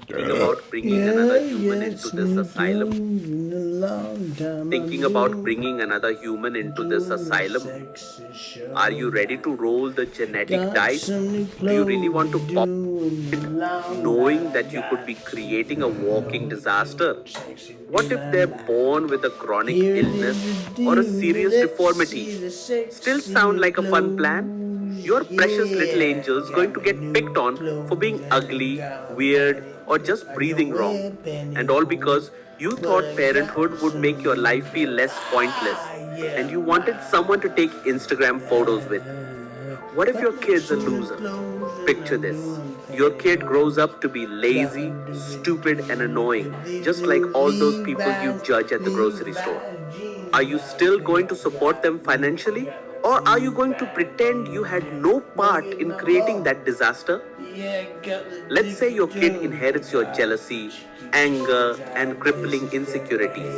Thinking about bringing another human into this asylum? Thinking about bringing another human into this asylum? Are you ready to roll the genetic dice? Do you really want to pop it, knowing that you could be creating a walking disaster? What if they're born with a chronic illness or a serious deformity? Still sound like a fun plan? Your precious little angel's going to get picked on for being ugly, weird, or just breathing wrong. And all because you thought parenthood would make your life feel less pointless and you wanted someone to take Instagram photos with. What if your kid's a loser? Picture this. Your kid grows up to be lazy, stupid, and annoying, just like all those people you judge at the grocery store. Are you still going to support them financially? Or are you going to pretend you had no part in creating that disaster? Let's say your kid inherits your jealousy, anger, and crippling insecurities.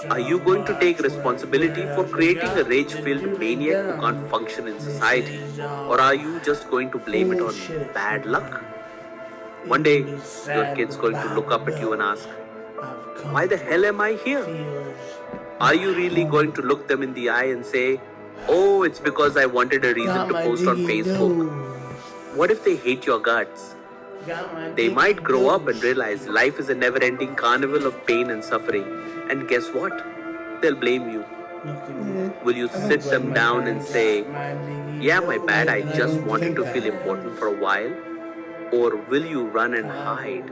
Are you going to take responsibility for creating a rage filled maniac who can't function in society? Or are you just going to blame it on bad luck? One day, your kid's going to look up at you and ask, "Why the hell am I here?" Are you really going to look them in the eye and say, "Oh, it's because I wanted a reason to post on Facebook"? What if they hate your guts? They might grow up and realize life is a never-ending carnival of pain and suffering. And guess what? They'll blame you. Will you sit them down and say, "Yeah, my bad, I just wanted to feel important for a while"? Or will you run and hide?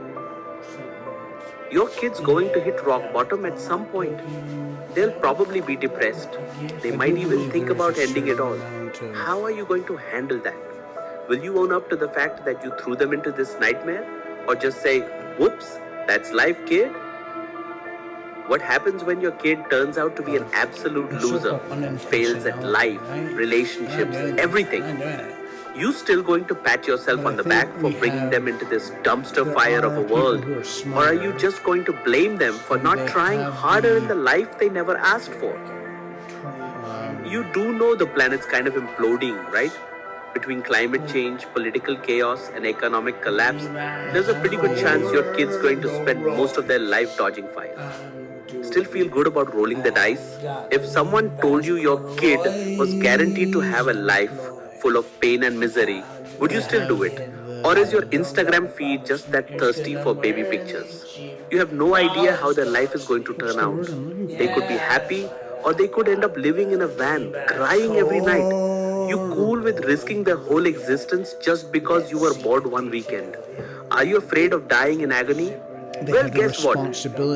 Your kid's going to hit rock bottom at some point. They'll probably be depressed. They might even think about ending it all. How are you going to handle that? Will you own up to the fact that you threw them into this nightmare? Or just say, "Whoops, that's life, kid"? What happens when your kid turns out to be an absolute loser, fails at life, relationships, everything? You still going to pat yourself on the back for bringing them into this dumpster fire of a world? Or are you just going to blame them for not trying harder in the life they never asked for? You do know the planet's kind of imploding, right? Between climate change, political chaos, and economic collapse, there's a pretty good chance your kid's going to spend most of their life dodging fire. Still feel good about rolling the dice? If someone told you your kid was guaranteed to have a life full of pain and misery, would you still do it? Or is your Instagram feed just that thirsty for baby pictures? You have no idea how their life is going to turn out. They could be happy, or they could end up living in a van, crying every night. You cool with risking their whole existence just because you were bored one weekend? Are you afraid of dying in agony? Well, guess what?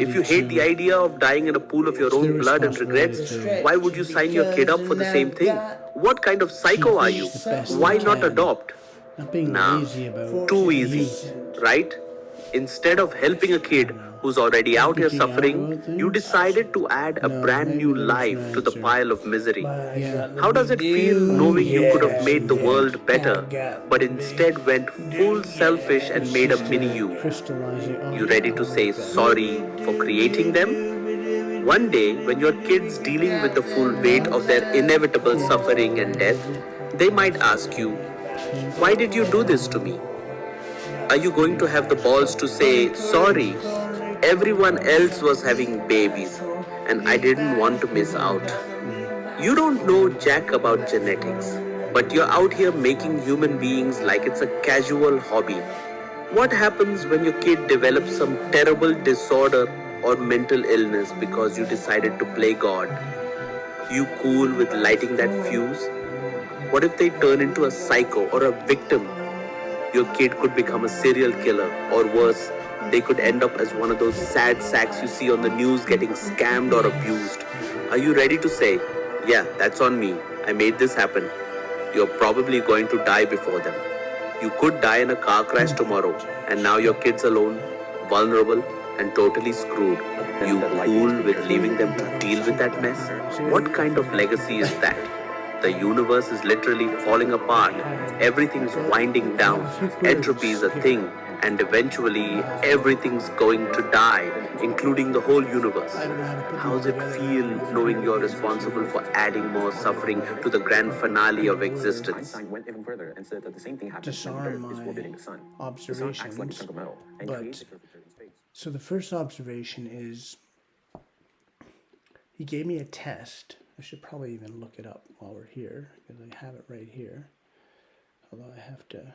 If you hate the idea of dying in a pool of your own blood and regrets, why would you sign your kid up for the same thing? What kind of psycho are you? Why not adopt? Nah, too easy, right? Instead of helping a kid who's already out here suffering, you decided to add a brand new life to the pile of misery. How does it feel knowing you could have made the world better, but instead went full selfish and made a mini you? You ready to say sorry for creating them? One day, when your kid's dealing with the full weight of their inevitable suffering and death, they might ask you, "Why did you do this to me?" Are you going to have the balls to say, "Sorry, everyone else was having babies and I didn't want to miss out"? You don't know jack about genetics, but you're out here making human beings like it's a casual hobby. What happens when your kid develops some terrible disorder or mental illness because you decided to play God? You cool with lighting that fuse? What if they turn into a psycho or a victim? Your kid could become a serial killer, or worse, they could end up as one of those sad sacks you see on the news getting scammed or abused. Are you ready to say, "Yeah, that's on me, I made this happen"? You're probably going to die before them. You could die in a car crash tomorrow, and now your kid's alone, vulnerable, and totally screwed. You cool with leaving them to deal with that mess? What kind of legacy is that? The universe is literally falling apart. Everything's winding down. Entropy is a thing. And eventually, everything's going to die, including the whole universe. How's it feel knowing you're responsible for adding more suffering to the grand finale of existence? Einstein went even further and said that the same thing happens when the Earth is orbiting the sun. The sun acts like a chunk of metal and creates So the first observation is he gave me a test. I should probably even look it up while we're here because I have it right here. Although I have to.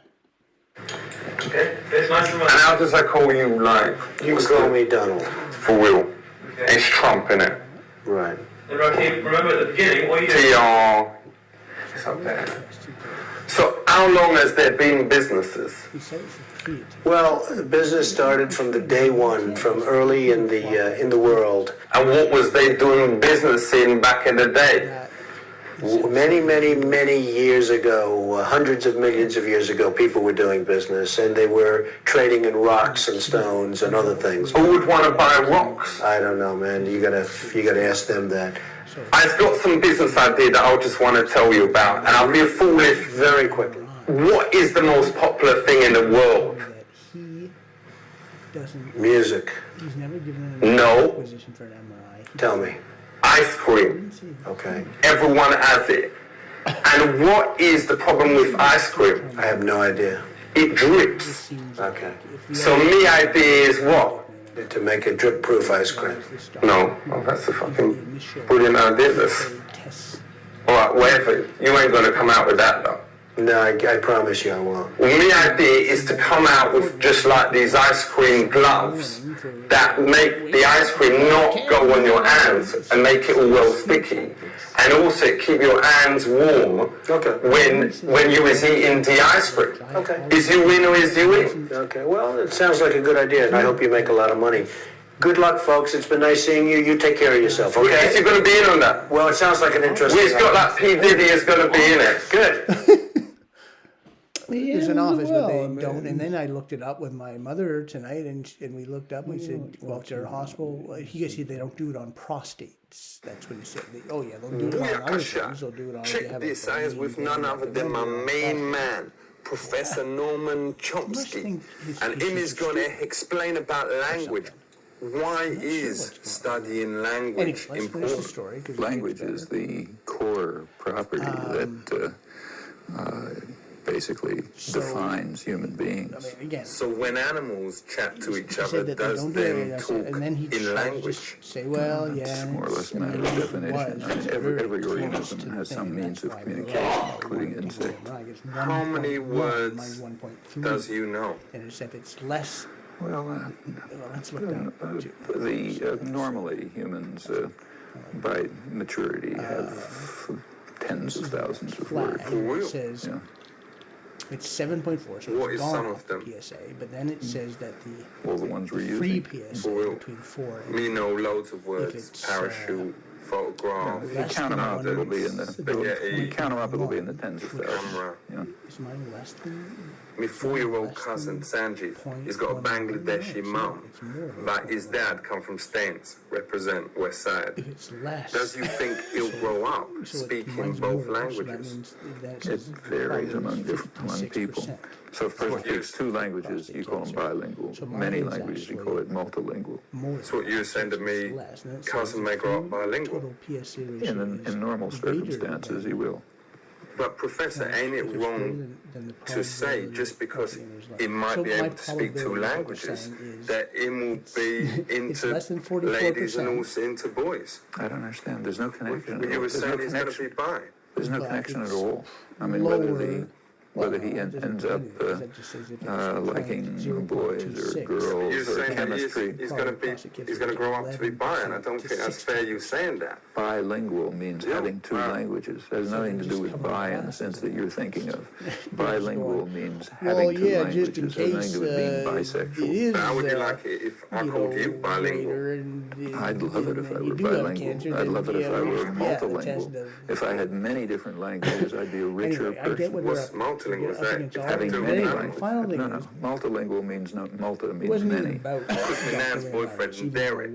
Okay, it's nice and how does I call you, like? You can call me Donald. For real. Okay. It's Trump, innit? Right. And Rakeem, remember at the beginning, what you did? TR. It's up there. So, how long has there been businesses? He said it's a key. Well, the business started from the day one, from early in the world. And what was they doing business in back in the day? Many, many, many years ago, hundreds of millions of years ago, people were doing business, and they were trading in rocks and stones and other things. Who would want to buy rocks? I don't know, man. You gotta ask them that. I've got some business idea that I just want to tell you about, and I'll be a fool if Very quickly. What is the most popular thing in the world? Music. He's never given an No. acquisition for an MRI. Tell me. Ice cream. Okay. Everyone has it. And what is the problem with ice cream? I have no idea. It drips. Okay. So my idea is what? To make a drip-proof ice cream. No. Oh, that's a fucking brilliant idea. Alright, whatever. You ain't gonna come out with that though. No, I promise you I won't. Well, my idea is to come out with just like these ice cream gloves that make the ice cream not go on your hands and make it all well sticky. And also keep your hands warm when you is eating the ice cream. Okay. Is you win or is you win? Okay, well, it sounds like a good idea, and I hope you make a lot of money. Good luck, folks. It's been nice seeing you. You take care of yourself, okay? Is you going to be in on that? Well, it sounds like an interesting... We've got like P. Diddy is going to be in it. Good. There's an office, but they don't. And then I looked it up with my mother tonight, and we looked up, and we said, well, if they're a hospital, he said they don't do it on prostates. That's what he said. They'll do it on other things. They'll do it on... Check this. I was with none other than my main man, Professor Norman Chomsky. And him is going to explain about language. Why is studying language important? Language is the core property that basically defines human beings. So when animals chat to each other, does them talk in language? Say, well, yeah. It's more or less a matter of definition. I mean, every organism has some means of communication, including insects. How many words does you know? And if it's less... Well, let's look down. normally humans, by maturity, have tens of thousands of words. It says it's 7.4. So what is some of them? PSA, but then it says that All the ones we're free using. PSA between 4 and... Me know loads of words. Parachute, photograph. If you count them up, it'll be in the tens of thousands. Camera. Is mine less than... My 4-year-old cousin Sanjeev, he's got a Bangladeshi mum, but his dad come from Staines, represent West Side. If it's less... Does you think he'll grow up speaking both languages? It varies among people. So if a person speaks 2 languages, you call them bilingual. Many languages, you call it multilingual. That's what you were saying to me, cousin may grow up bilingual. In normal circumstances, he will. But Professor, ain't it wrong to say just because he might be able to speak 2 languages that he will be into ladies and also into boys? I don't understand. There's no connection. You were saying he's going to be bi. There's no connection at all. I mean, whether he ends up liking boys or girls You're or saying chemistry. that he's going to grow up to be bi, and I don't think that's fair you saying that. Bilingual means having 2 languages. It has nothing to do with bi in the sense that you're thinking of. Bilingual means having 2 languages. It has nothing to do with being bisexual. But how would you like it if I called you bilingual? I'd love it if I were bilingual. I'd love it if I were multilingual. If I had many different languages, I'd be a richer person. What's multilingual? Is that Having many languages. No. Multilingual means multi means many. Because my nan's boyfriend, Derek,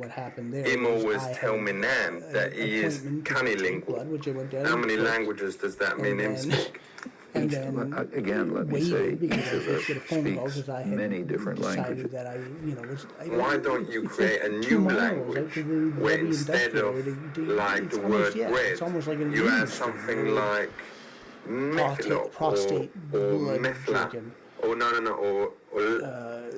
him always tell me nan that he is cunnilingual. How many languages does that mean him speak? Again, let me say, each of us speaks many different languages. Why don't you create a new language where instead of like the word bread, you add something like Methilo or Methla or or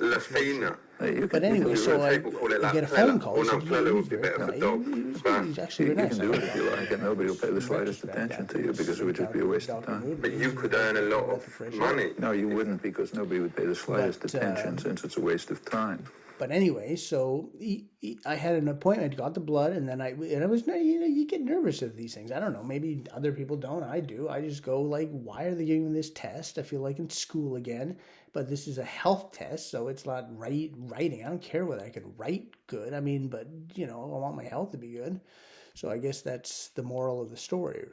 Lafina But anyway, so I People call it like get a Plella. phone call. Well, He no, said, Plella he would was be very better for polite. dogs. He's actually You very can nice. do it if you like, and nobody will pay the slightest attention to you because it would just be a waste of time. But you could earn a lot of money. No, you wouldn't, because nobody would pay the slightest attention, since it's a waste of time. But anyway, so I had an appointment, got the blood, and then I was, you get nervous at these things. I don't know, maybe other people don't. I do. I just go like, why are they giving me this test? I feel like in school again. But this is a health test, so it's not writing. I don't care whether I can write good. I mean, but I want my health to be good. So I guess that's the moral of the story.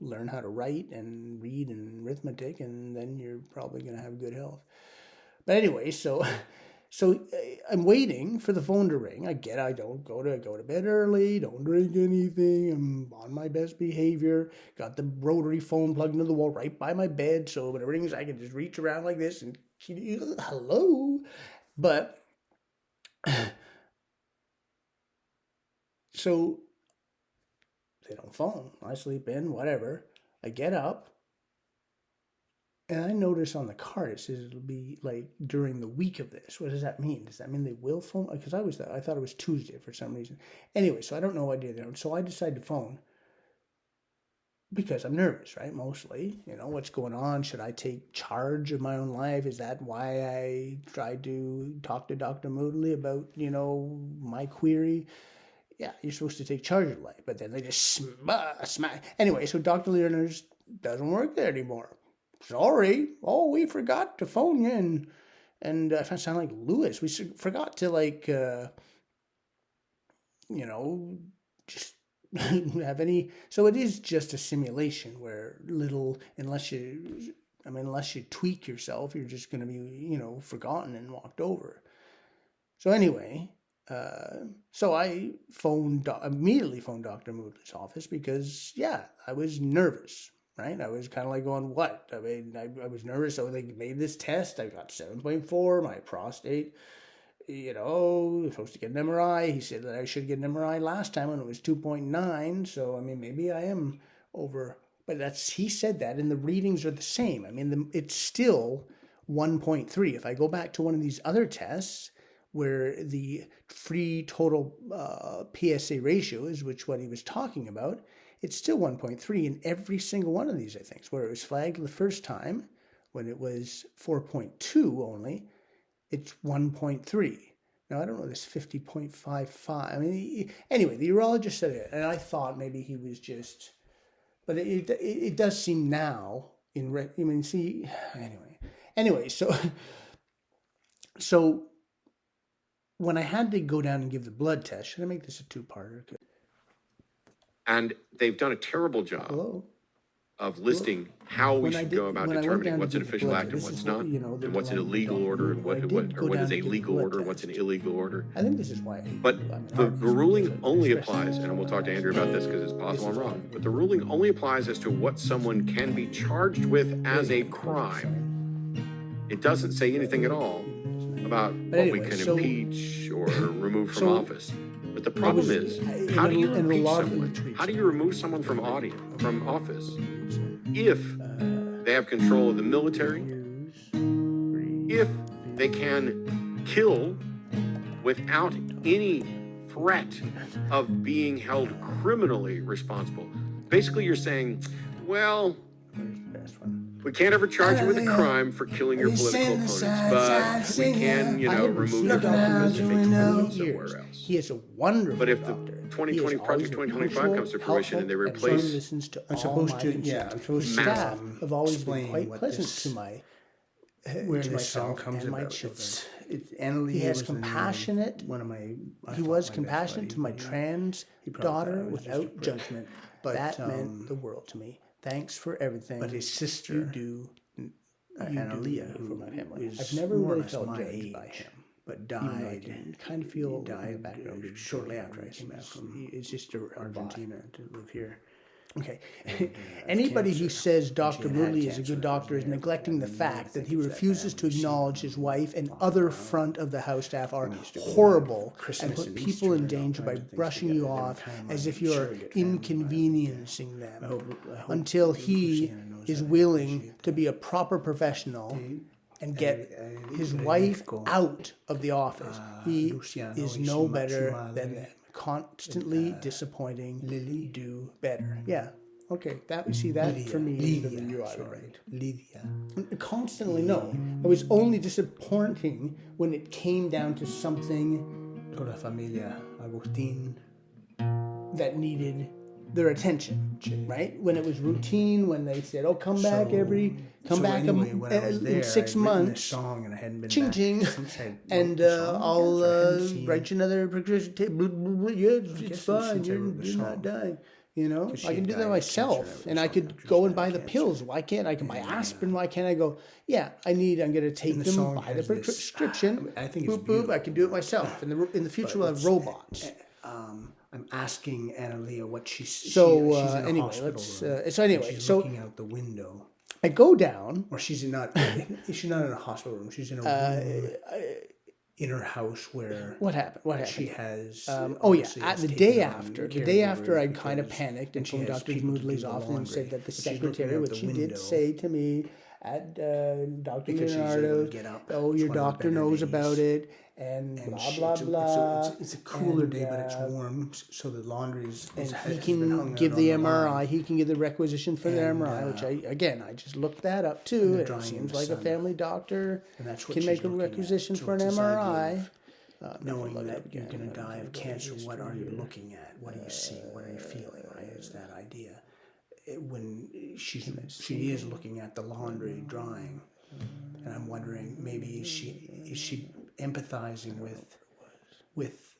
Learn how to write and read and arithmetic, and then you're probably going to have good health. But anyway, so I'm waiting for the phone to ring. I don't go to bed early, don't drink anything. I'm on my best behavior. Got the rotary phone plugged into the wall right by my bed, so when it rings, I can just reach around like this and hello. But so they don't phone. I sleep in, whatever. I get up. And I notice on the card it says it'll be like during the week of this. What does that mean? Does that mean they will phone? Because I thought it was Tuesday for some reason. Anyway, so I don't know what day they're on. So I decide to phone because I'm nervous, right? Mostly, what's going on? Should I take charge of my own life? Is that why I tried to talk to Dr. Moodley about, my query? Yeah, you're supposed to take charge of life, but then they just smack. Anyway, so Dr. Leonard's doesn't work there anymore. Sorry. Oh, we forgot to phone you, and I sound like Lewis. We forgot to just have any. So it is just a simulation where unless you tweak yourself, you're just going to be forgotten and walked over. So anyway, so I immediately phoned Dr. Moodley's office because I was nervous. Right? I was kind of like going, what? I mean, I was nervous. So they made this test. I got 7.4, my prostate, I'm supposed to get an MRI. He said that I should get an MRI last time when it was 2.9. So, I mean, maybe I am over, but he said that, and the readings are the same. I mean, it's still 1.3. If I go back to one of these other tests where the free total PSA ratio is what he was talking about, it's still 1.3 in every single one of these, I think. Where it was flagged the first time, when it was 4.2 only, it's 1.3. Now, I don't know this 50.55. I mean, anyway, the urologist said it, and I thought maybe he was just... But it does seem now, Anyway, so when I had to go down and give the blood test, should I make this a two-parter? And they've done a terrible job of listing how we should go about determining what's an official act and what's not, and what's an illegal order, and what is a legal order, what's an illegal order. I think this is why. But the ruling only applies, and we'll talk to Andrew about this because it's possible I'm wrong, but the ruling only applies as to what someone can be charged with as a crime. It doesn't say anything at all about what we can impeach or remove from office. But the problem is, how do you impeach someone? How do you remove someone from office if they have control of the military, if they can kill without any threat of being held criminally responsible? Basically, you're saying, well, we can't ever charge you with a crime for killing your political opponents, but we can, remove your office if they kill them somewhere else. He is a wonderful But if the doctor. 2020 Project 2025 comes to fruition and they replace I'm supposed to staff have always been quite pleasant to my where this song comes and my about. children. He has compassionate. He was compassionate to my trans daughter without judgment. But, that meant the world to me. Than's for everything. But his sister, you do, Annalea, for my family. is I've never more or really less felt my judged age, by him. but Even though I died. can kind of feel He died in the background shortly after I came out from It's just Argentina to live here. Okay. Anybody who cancer. says Dr. she had Moodley is a cancer good doctor is there. neglecting the And fact that he it's that refuses to family. She acknowledge his wife and other front of the house staff are used to go horrible Christmas and put and people Easter in and all danger by kinds of things brushing together. you They were off kind of as my if you're surrogate family, inconveniencing them I hope until he Christina knows is that I willing appreciate to be a proper professional and get his wife out of the office. He is no better than them. Constantly disappointing. Lily. Do better. Yeah. Okay. That for me. Lydia. You are right. Lydia. Constantly no. It was only disappointing when it came down to something Toda familia. Agustín. that needed their attention, right? When it was routine, when they said, "Oh, come back Anyway, when I was there, in 6 I'd written months." a song and I hadn't been Ching back ching, since I wrote and the song. I'll I hadn't seen- write you another prescription tape. Yeah, it's guess fine. since I You're wrote the not song. dying. You know, she I can had do died that of myself, cancer, and I could go and buy the pills. Why can't I? Can buy aspirin. Why can't I go? Yeah, I'm going to take And the them, song buy the has this- prescription. I think it's boop boop. I can do it myself. In the future, we'll have robots. I'm asking Analia what she's. So, she's in a anyway, hospital let's, room, so anyway, and she's so- looking out the window, I go down. or she's not. She's not in a hospital room. She's in a room in her house where What happened? What she happened? has. Oh yeah, obviously at has the taken day on after, caregiver I kind of because- panicked and she phoned has Dr. people to do Moodley's the office and laundry. said that the But she's looking secretary, out which the she did window say to me at Dr. Because she's able to Leonardo, get up. oh, It's your one of the doctor better knows days. about it, and blah, blah, blah. It's a cooler and, day, but it's warm, so the laundry is. And has he been hung can out give on the line. MRI. He can give the requisition for the And, MRI, which I just looked that up too. they're It drying in seems the like a sun. family doctor And that's what can she's make a looking at. requisition So for an it's this idea MRI. of knowing that you're going to die of cancer, what are you looking at? What are you seeing? What are you feeling? Right? It's that idea. When she is looking at the laundry drying, and I'm wondering maybe is she empathizing with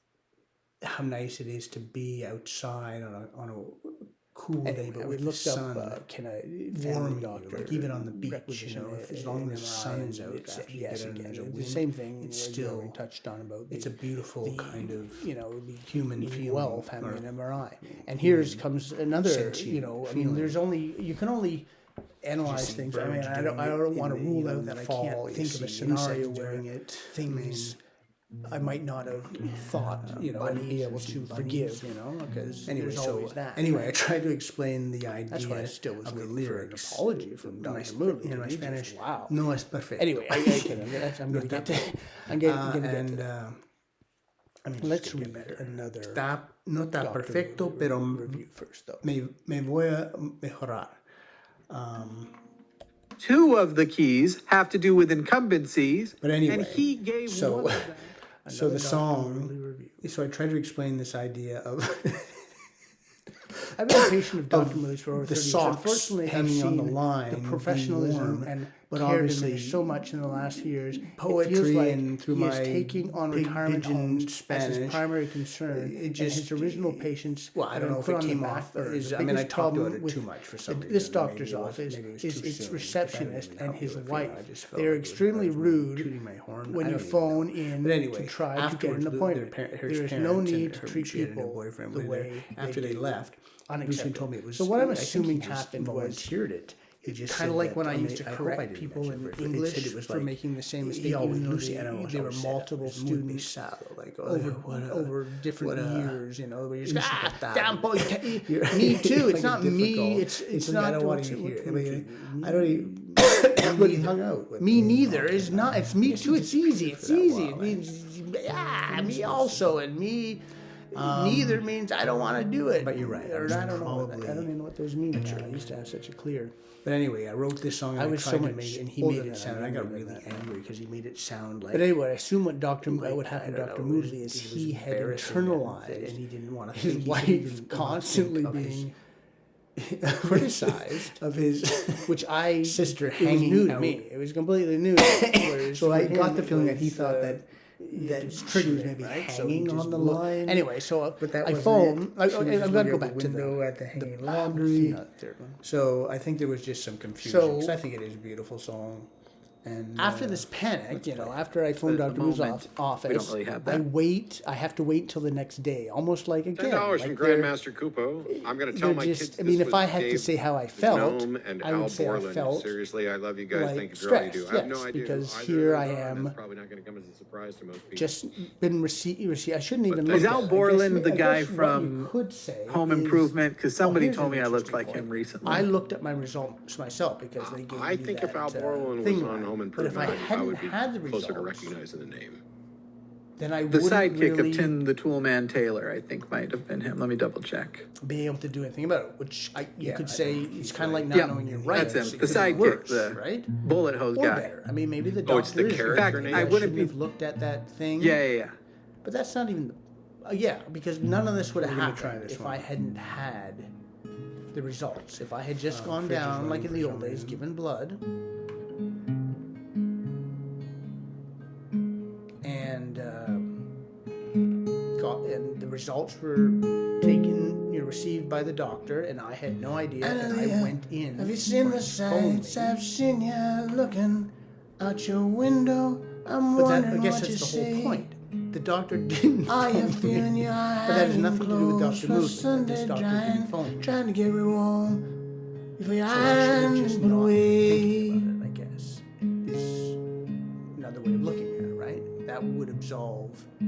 how nice it is to be outside on a cool day, but We with the looked sun up can a warm family you, doctor like even on the beach, requisition as long as the sun is out it's, after you yes, get out and again, there's a it's wind, the same thing. it's we still touched on about it's a beautiful kind of it would be human feeling, well having or an MRI. And here's comes another, sentient I mean, there's only you can only analyze things. I mean, I don't want to rule out that I can't think of a scenario where things I might not have thought, and be able to forgive, because Anyway, there's always that. Anyway, I tried to explain the idea That's why I still was of the waiting for an lyrics. apology from My Dr. Moodley. In my He just- Spanish, wow. no es perfecto. Anyway, I'm going to get to I'm going to get to that. I mean, Let's just to get read better. another No está Dr. perfecto, pero review first, though. me voy a mejorar. Two of the keys have to do with incumbencies, But anyway, and he gave so- one of them. So the Dr. song. Moodley review. So I tried to explain this idea of I've been a patient of Dr. Moodley's for over the 30 years. socks Unfortunately, I've hanging on the seen line the being professionalism worn, and but care obviously diminished so much in the last few years. It poetry feels like and through he is my taking on big retirement pigeon homes as Spanish, his primary concern. it just- and his original patients. Well, I don't know if put it on the came back off. burner. Is, The I mean, I biggest talked about problem it with too much for some reason. this Maybe doctor's it was- office maybe it was is too its soon, 'cause I receptionist didn't and help his you. I wife. just felt They're like it was extremely like rude tooting my horn. when I you don't even phone know. in But anyway, to try to get afterwards, an appointment. her There is no parents need and to her- treat she had a new people boyfriend the with her. way after they left. Lucian unacceptable. told me it was. So what I'm I think he assuming just happened was volunteered it. He just kind of said like that, when I I mean, used to I hope I correct didn't people mention in it, but it English said it was for like, making the same he mistake, always- even though Lucy, I don't know there how were to say it, multiple it was muy students pesado, like, over different what a- years, where you just go, insoportable. damn boy, me too. It's Like not a me. difficult- It's like, not. I don't want to hear. I mean, I don't even. But he hung out with Me neither. It's not. It's me too. It's easy. It's for that easy. It while, means me also, and me. Neither means I don't want to do it. But you're right. Or I don't know. Probably I don't even know what those mean. Now. I used to have such a clear. But anyway, I wrote this song and I I was tried so to much make it, and he older made than it that. sound. I I got remember really that. angry because he made it sound like. But anyway, I assume what like, would happen to I don't Dr. know, Moodley is was he had embarrassing internalized and he didn't want to his think, he wife didn't want to constantly think of his- being criticized, of his which I sister it was hanging new to out. me. It was completely new. Whereas So for I him, got the it feeling that he was, thought that it's she was triggering, maybe right? So hanging he just on the looked- line. Anyway, so But that I wasn't phone. it. I'm She was going to looking go out the back to window the at the hanging laundry. laundry. Not the third one. So I think there was just some confusion. So- 'cause I think it is a beautiful song. And After this panic, after I phoned But at Dr. the Wu's moment, office, we don't really have I that. I have to wait until the next day, almost like again. $10 from like they're- Grandmaster Kupo. I'm going to they're tell my just- kids. I mean, this if I was had to Dave say how I felt, Gnome and I Al would say I Borland. felt Seriously, I love you guys. like Thank you for all you do. stressed, I have no yes, idea. because who here either I of them are, and am That's probably not going to come as a surprise to most people. just been received. I shouldn't even. Is look Al at it. I Borland guess- the I guy guess what from you could say Home is- Improvement? Because somebody here's told an me I looked interesting like him point. recently. I looked at my results myself because they gave I me think that if Al Borland was thing on Home But if Improvement, I hadn't would be had the closer to results, recognizing the name. then I The wouldn't sidekick really of Tim the Toolman Taylor, I think, might have been him. Let me double check. be able to do anything about it, which you could say it's kind of like not Yeah, knowing your rights. that's him. It The could be sidekick, worse, the right? bullet hose Or guy. better. I mean, maybe the Oh, it's doctor the is character right. name? Maybe I wouldn't shouldn't be- have looked at that thing. Yeah. But that's not even. Yeah, because none of this would have We're gonna try happened this if one. I hadn't had the results. If I had just gone fridge is down like running in for the some old days, reason. given blood, and and the results were taken, received by the doctor, and I had no idea, and I went in. Have you seen the sights? I've seen you looking out your window. I'm But that, I wondering guess what you that's the whole see. point. The doctor didn't Are you phone feeling me. your But that has nothing to do with clothes Dr. for Moodley. This Sunday doctor drying, didn't phone me. trying to get rewarm before your So I should have hands just put not away. thinking about it, I guess, is another way of looking at it, right? That would absolve. I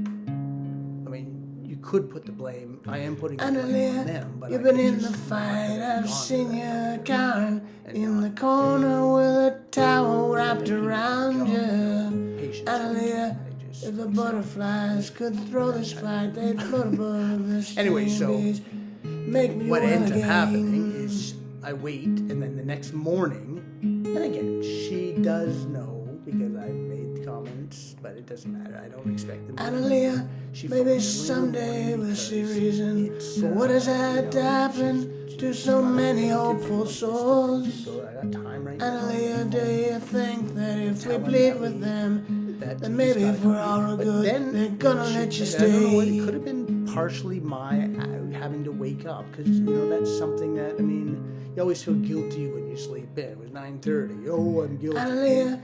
mean, you could put the blame. I am putting the blame on Analia, them, but you've I been could in the just fight. not have I've gone seen to you that. cowering And in the not corner with a towel let wrapped people do their around job, you. patience. Analia, They just if the accept. butterflies could throw this fight, they'd float above the Anyway, so bees. Make me what one ends up again. happening is I wait, and then the next morning, and again, she does know because I made comments, but it doesn't matter. I don't expect them to. Analia, She phoned me maybe in the someday morning we'll see because reason. it's, But what has you had know, happened she's to so got a many thing to hopeful do, souls? so I got time right now. Analia, do you think that if we Tell them plead that with we- them, that then he's maybe gotta if we're come. all But good, then they're gonna she- let you I don't know what, it stay? could have been partially my having to wake up because that's something that you always feel guilty when you sleep in. It was 9:30. Oh, I'm guilty. Analia,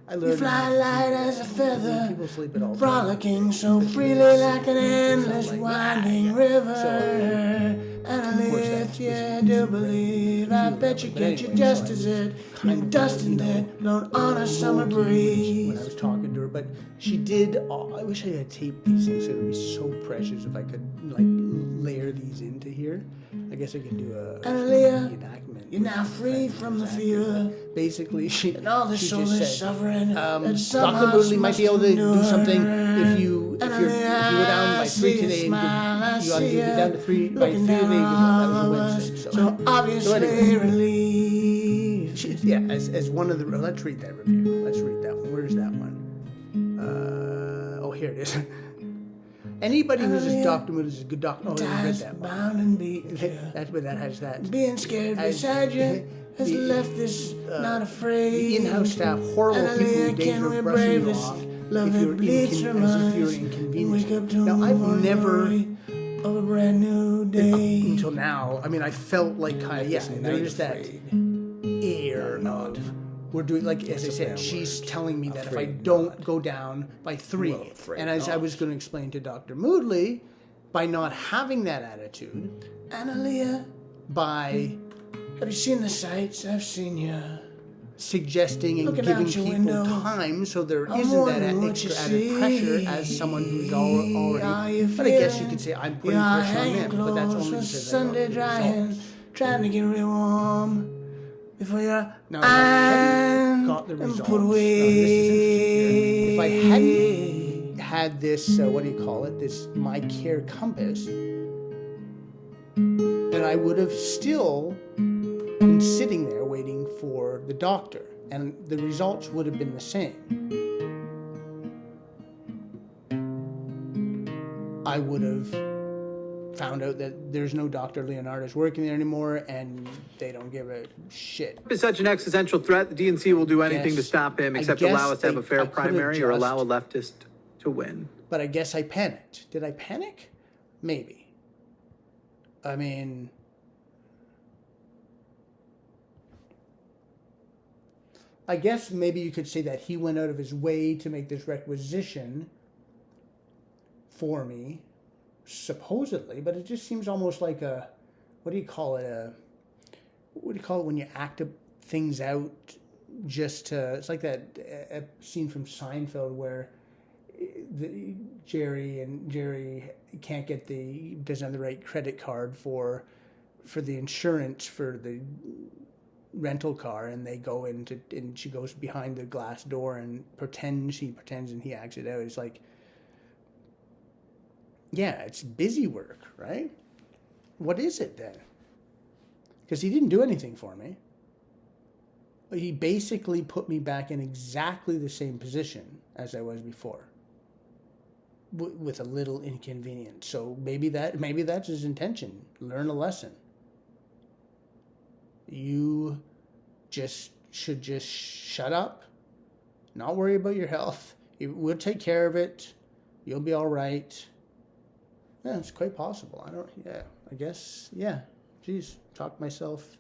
I you learned fly light as a feather, people sleep at all times. frolicking so freely like an endless like, winding yeah. river. So, Analia, if you do believe, I bet you But get your anyway, so I just was as it kind been of, dusting dead, blown on a summer when I breeze. was talking to her, but she did. I wish I had taped these things. It would be so precious if I could layer these into here. I guess I could do a Analia, reenactment. you're now free from the fear Basically, she and all the she soulless just said, suffering that Dr. somehow Moodley might be able to do must something endure. if you were down by 3 today, and you ought to get down to 3 by 3 looking today. down That on was a all of Wednesday. us, So, so obviously anyway. relieved. Yeah, as one of the. Let's read that review. Let's read that one. Where's that one? Oh, here it is. Anybody who's a Dr. Mood is a good doctor. Oh, I read Ties that one. bound and beat. That's what that has that. Being scared As- beside you has the- left this not The afraid. in-house staff, horrible people who Analia, can danger we brushing brave you this off love if that you're bleeds from as if you're us and inconvenienced. wake up to Now, I've one never, glory of a brand new day. until now, I felt like kind of, there is that air of, we're doing, like, as I said, she's telling me that if I don't go down by 3, and as I was going to explain to Dr. Moodley, by not having that attitude, Analia, by have you seen the sights? I've seen you. suggesting and Looking giving out your people window, time so there I'm isn't that wondering what extra you added pressure see. as someone who's Are already. you But I guess you feeling could say I'm putting your pressure on them, but that's clothes only for because I got Sunday the drying, results. trying to get real warm before you're Now, if I hadn't got the and results, put now, away. this is interesting here. If I hadn't had this, what do you call it? This My Care Compass, then I would have still been sitting there waiting for the doctor, and the results would have been the same. I would have found out that there's no Dr. Leonardis working there anymore, and they don't give a shit. If it's such an existential threat, the DNC will do anything to Yes. stop him I except guess allow us to have they- a fair I could've primary or allow a just- leftist to win. But I guess I panicked. Did I panic? Maybe. I mean, I guess maybe you could say that he went out of his way to make this requisition for me, supposedly, but it just seems almost like a, what do you call it? What do you call it when you act things out just to, it's like that scene from Seinfeld where Jerry can't get doesn't have the right credit card for the insurance for the rental car, and they go into, and she goes behind the glass door and pretends, and he acts it out. It's like, yeah, it's busy work, right? What is it then? Because he didn't do anything for me. He basically put me back in exactly the same position as I was before, with a little inconvenience. So maybe that's his intention. Learn a lesson. You should just shut up, not worry about your health. We'll take care of it. You'll be all right. Yeah, it's quite possible. I guess, yeah. Geez, talked myself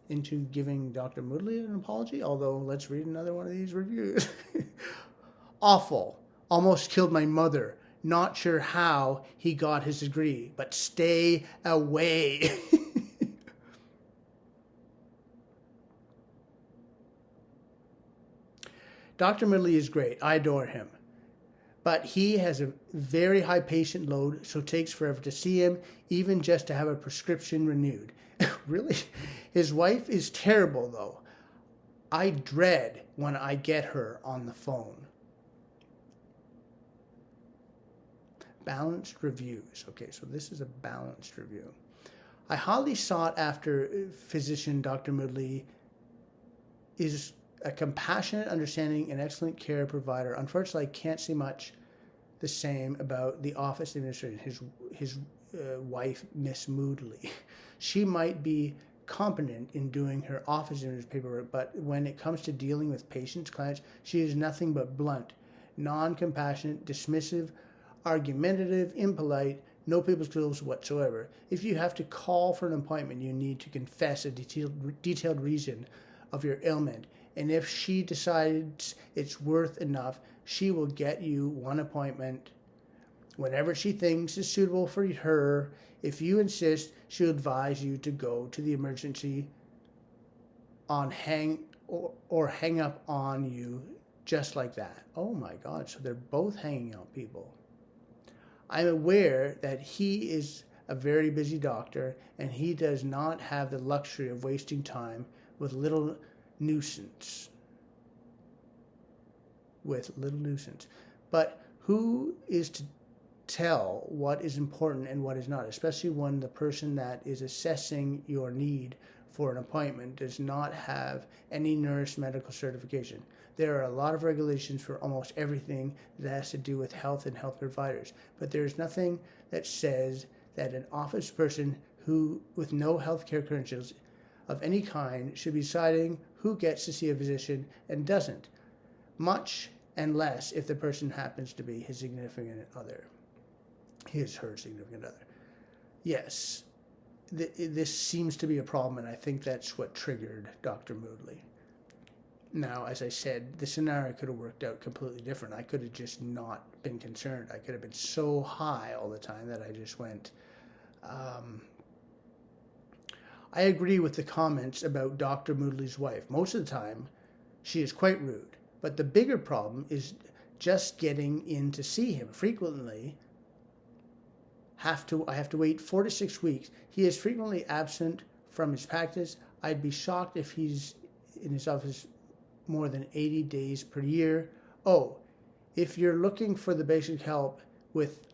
into giving Dr. Moodley an apology, although let's read another one of these reviews. Awful. Almost killed my mother. Not sure how he got his degree, but stay away. Dr. Moodley is great. I adore him. But he has a very high patient load, so it takes forever to see him, even just to have a prescription renewed. Really? His wife is terrible, though. I dread when I get her on the phone. Balanced reviews. Okay, so this is a balanced review. I highly sought after physician Dr. Moodley is a compassionate, understanding, and excellent care provider. Unfortunately, I can't say much the same about the office administrator, his wife, Miss Moodley. She might be competent in doing her office administrative paperwork, but when it comes to dealing with patients, clients, she is nothing but blunt, non-compassionate, dismissive, argumentative, impolite, no people skills whatsoever. If you have to call for an appointment, you need to confess a detailed reason of your ailment. And if she decides it's worth enough, she will get you one appointment whenever she thinks is suitable for her. If you insist, she'll advise you to go to the emergency or hang up on you just like that. Oh my God, so they're both hanging out people. I'm aware that he is a very busy doctor and he does not have the luxury of wasting time with little nuisance. But who is to tell what is important and what is not, especially when the person that is assessing your need for an appointment does not have any nurse medical certification. There are a lot of regulations for almost everything that has to do with health and health providers, but there is nothing that says that an office person who with no healthcare credentials of any kind should be deciding who gets to see a physician and doesn't, much and less if the person happens to be his significant other. Her significant other. Yes, this seems to be a problem, and I think that's what triggered Dr. Moodley. Now, as I said, the scenario could have worked out completely different. I could have just not been concerned. I could have been so high all the time that I just went. I agree with the comments about Dr. Moodley's wife. Most of the time, she is quite rude. But the bigger problem is just getting in to see him. Frequently, I have to wait 4 to 6 weeks. He is frequently absent from his practice. I'd be shocked if he's in his office more than 80 days per year. Oh, if you're looking for the basic help with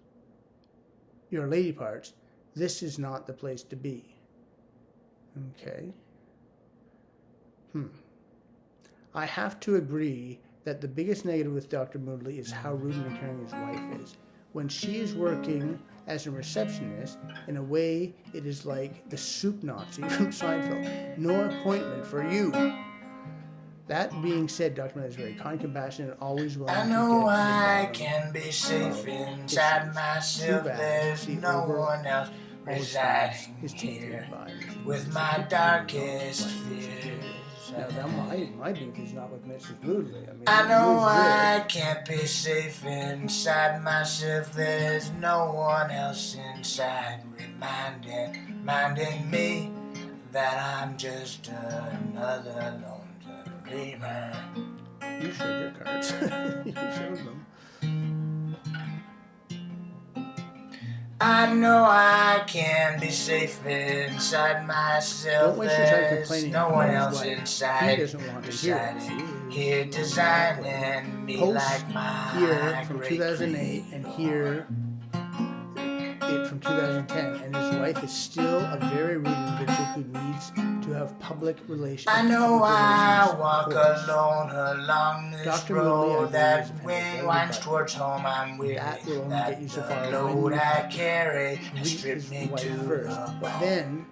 your lady parts, this is not the place to be. Okay. I have to agree that the biggest negative with Dr. Moodley is how rude and uncaring his wife is. When she is working as a receptionist, in a way, it is like the soup Nazi from Seinfeld. No appointment for you. That being said, Dr. Moodley is very kind, compassionate, and always willing to get to the bottom. I know I can be safe inside myself. There's no one else residing here with my darkest fears. Now, my beef is not with Mrs. Moodley. I know I can't be safe inside myself. There's no one else inside reminding me that I'm just another lone dreamer. You showed your cards. You showed them. I know I can be safe inside myself. Don't waste your time There's complaining no about one his else wife. He inside. doesn't want to hear it. Residing here, designing me Post like my here from great 2008 and here it from 2010, and his wife is still a very rude individual who needs to have public relations. I know I walk alone along this Dr. road Moodley, that I wind believe, winds but towards home. I'm weary that will only that get you so the far load when you I carry has meet stripped his me wife to first. the But bone. then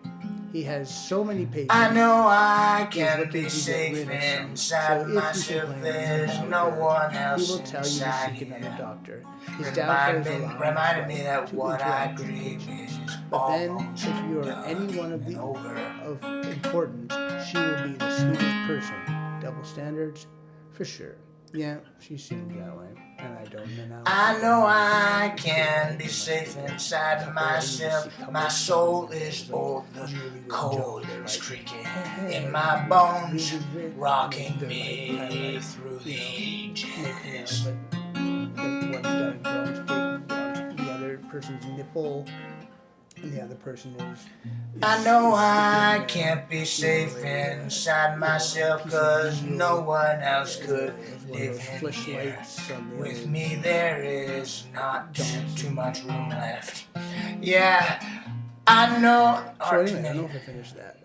he has so many patients. I know I He's can looking be to get safe rid of some. inside So if you myself. complain There's about no her, one he else will tell you to inside seek another here. doctor. His downfall is allowing Reminded me his that wife to what I interact with dream patients. is But then, almost if you are done any one of the and over. of importance, she will be the sweetest person. Double standards, for sure. Yeah, she seems that way, and I don't know. I know I can be safe inside myself. My soul is old, the cold is creaking in my bones, rocking me through the ages. The other person's nipple, and the other person is I know I can't be safe inside myself, 'cause no one else could live in here. With me there is not too much room left. Yeah, I know. So anyway, I don't know if I finished that.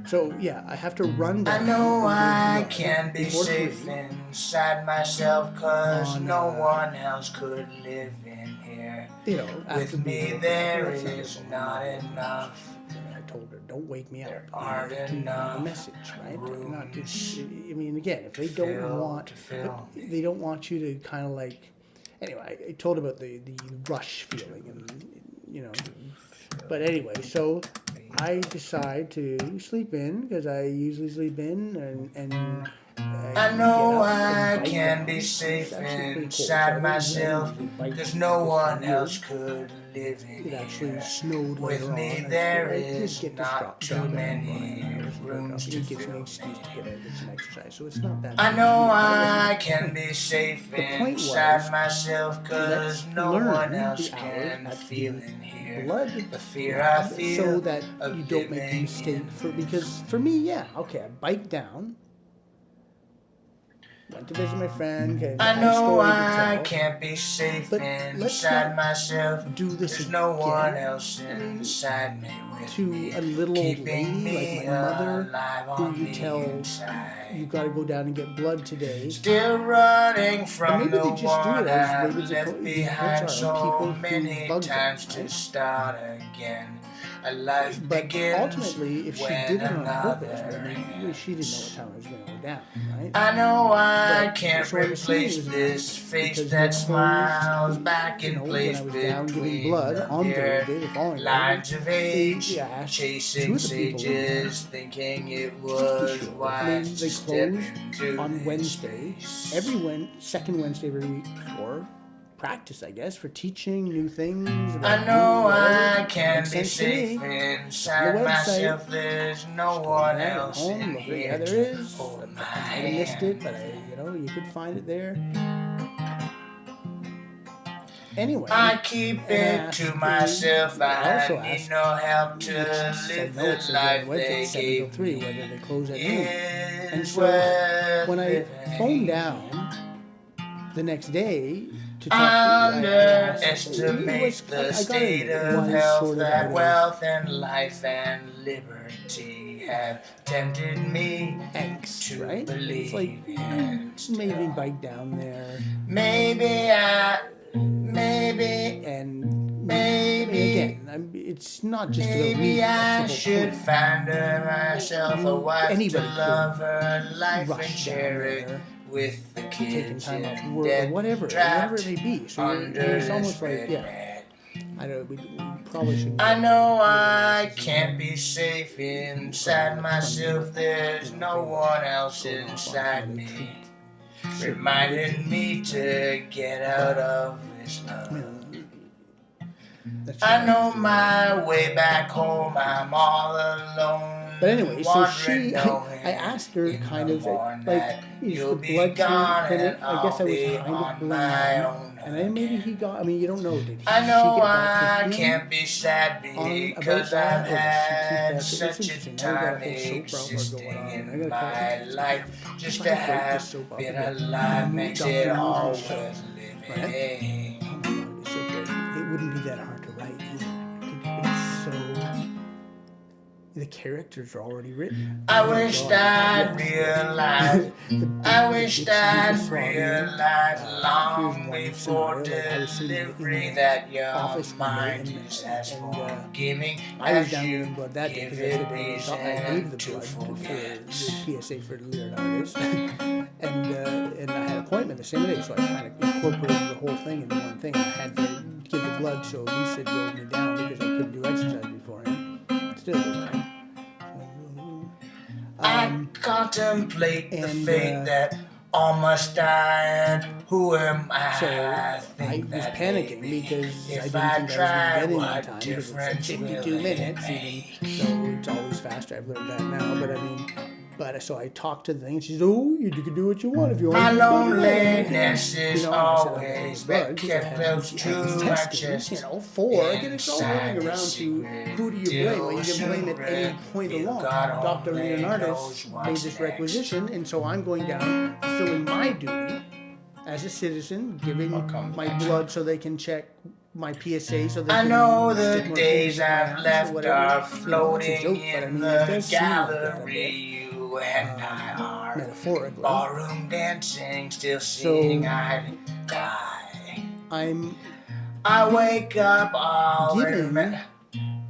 So yeah, I have to run down. I know I can can be safe inside myself, 'cause no one else could live in here. You know, after With me being there that's not is a problem. not enough. I told her, don't wake me up. There aren't To enough the message, right? Not to, rooms I mean, again, if they don't fill want, to fill. they don't want you to kind of like. Anyway, I told her about the rush feeling, and you know. But anyway, so I decide to sleep in because I usually sleep in, and I know get up I and bike can down. be It's safe actually pretty cold, so I inside don't myself, usually bike 'cause down no this one time of else year. could live in It actually here. snowed With later me on. there I did is get to not stop, too drop in many and I was rooms it to gives me an fill excuse to in. get out and get some exercise. So it's not that. I big a know deal. That I wasn't the can point. be safe The point was, inside myself, 'cause let's no learn one else the hour can at feel the in here. blood The fear I lab feel so that of you don't make the living mistake in because for me, yeah, okay, I bike down. Went to visit my friend. Okay, I had a know story to I tell. can't be safe But let's inside not myself. do this There's no one again. else inside me with To me, a little old keeping lady me like my mother, alive who on you the tell inside. you got to go down and get blood today. Still running Or from maybe the they just do one it as I've maybe left the behind reports are people so who many bug them, times to right? start again. A life But begins ultimately, if she when did it on another purpose, maybe ends. she didn't know what time I was going to go down, right? I know I But can't so I'm assuming it replace was this face because that they smiles closed, back you in know, place when I was down giving between blood the on mirror Thursday, the following day, lines of age, they asked chasing two of the people sages, thinking it to was be sure. I mean, wise to they step closed into on this Wednesday, space. every second Wednesday of every week for practice, I guess, for teaching new things. I About know whatever. I can Makes be sense to me. safe inside website. myself. There's no one Yeah, at else home, in look, yeah, here there to is. hold my I might have missed it, but hand. you could find it there. Anyway, I keep it to myself. I also need asked, no help which to said live no, it the says on life the website they 7 till gave 3, me. whether they close at noon. And Is so worth when I living. phoned down the next day to talk to I Underestimate the I got state it. of One health sort of that out of wealth and life and liberty have tempted me angst, to right? It's believe like in. made me bike down there, Maybe and maybe again, it's not just about me. maybe I That's the whole should point. find her myself a wife Anybody to could love her life and rush down share it there, with the taking kids time off in work or debt, whatever it may be. So under it's this almost like, red yeah, mat. I don't. We probably shouldn't. I know I can't be safe inside myself. There's no one else inside me, reminding me to get out of this love. I know my way back home. I'm all alone. But anyway, so wandering I asked her kind of like, is the you'll be blood gone clinic, and I guess I I'll was be kind of on blaming my them. own I then maybe he got. I mean, you don't know. Did he? I know she get I back to him can't be sad because I've had such a time existing in my life. Just to have been alive makes it all worth living. Oh my God, it's so good. It wouldn't be that hard to write either. It's so. The characters are already written. I wished I'd realized. I wished I'd realized long before delivery that your mind is as forgiving as you give it reason to forget. The PSA for the lyric artist, and I had an appointment the same day, so I kind of incorporated the whole thing into one thing. I had to give the blood, so Lisa drove me down because I couldn't do exercise beforehand. Still, right? I contemplate the fate that all must die, and who am I? So I think I was that panicking maybe because if I I didn't think try, I was going to what get in on time because it said difference 52 will it minutes, make? so it's always faster. I've learned that now, but I mean, so I talked to the thing, and she said, "Oh, you can do what you want if you want." My to loneliness is I always said, kept close to my chest. 4. I get it all rolling around to who do you blame? Well, you can blame at any point along. Dr. Leonardis made this requisition, and so I'm going down, fulfilling my duty as a citizen, giving my blood so they can check my PSA so they I can know stick the more days fingers in my I've eyes or left whatever. are It's a floating joke, but I in mean, it the does seem like that a gallery. bit. You and I are Metaphorically. ballroom dancing, still seeing eye to eye. I wake up already.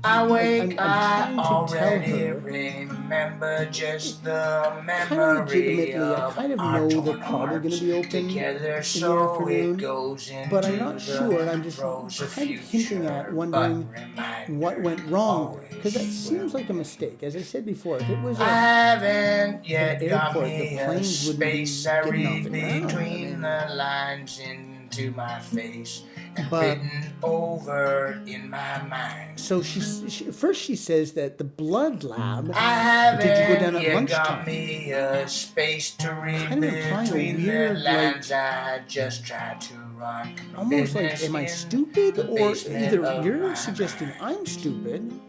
I wake up already. Remember just the memory of I kind of know our they're torn probably going to hearts be open together, in so the afternoon, it goes into but I'm not sure. I'm just rose of kind of hinting at, future, wondering but reminder what went wrong always because that seems like a mistake. As I said before, if it was I a haven't yet got airport, me the a planes wouldn't be space. I getting off read the ground. between the lines into my face and But- written over in my mind. So first she says that the blood lab. I Did you go down haven't at yet lunchtime? got me a space to read Kind of implying a between the weird, lines. I just try to run Almost like, business am I in stupid, the or basement either of you're my suggesting mind. I'm stupid,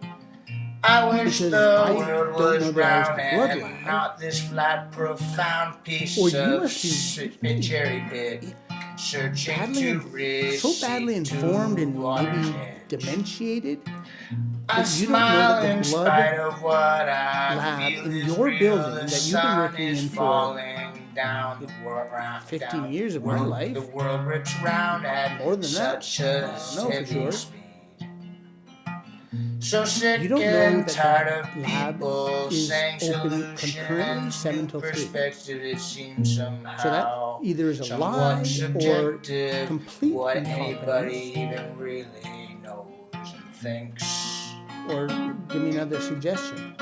I wish because the I world don't was know that I was round the blood and lab. not this flat, profound piece Or you of must be sweet cherry pit, searching badly, to receive so badly informed and maybe dementiated I that you don't know smile that in the blood spite of what I lab feel in is your real. building The that you've been sun working is in for falling down the world, 15 down years of my world. life. The world rips round at More than that, such I a don't know for heavy sure. speed. So sick You don't know and that tired that of lab people is saying open solution concurrently and 7 till 3. perspective. It seems somehow So that either is a somewhat lie or subjective complete what incompetence. anybody even really knows and thinks. Or give me another suggestion.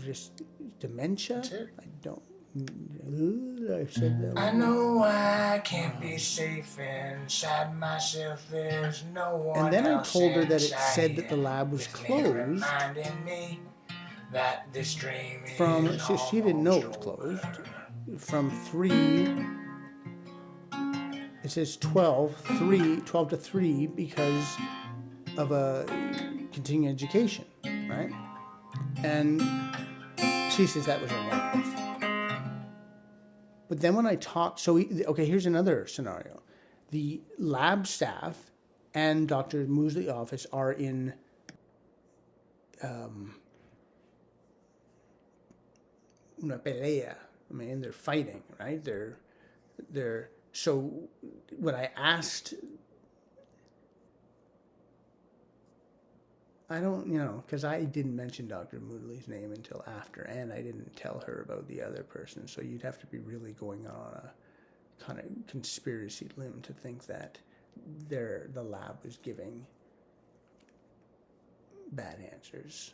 Just dementia? I don't. I said that. I know I can't be safe inside myself. There's no one And then I else told her that it inside said that the lab was with me, closed reminding me that this dream from. is She didn't know it was almost closed. over. From 3. It says 12 to 3 because of a continuing education, right? And she says that was a one-off. But then when I talked, okay, here's another scenario. The lab staff and Dr. Moodley's office are in una pelea. I mean, they're fighting, right? So when I asked, I don't, because I didn't mention Dr. Moodley's name until after, and I didn't tell her about the other person. So you'd have to be really going on a kind of conspiracy limb to think that the lab was giving bad answers.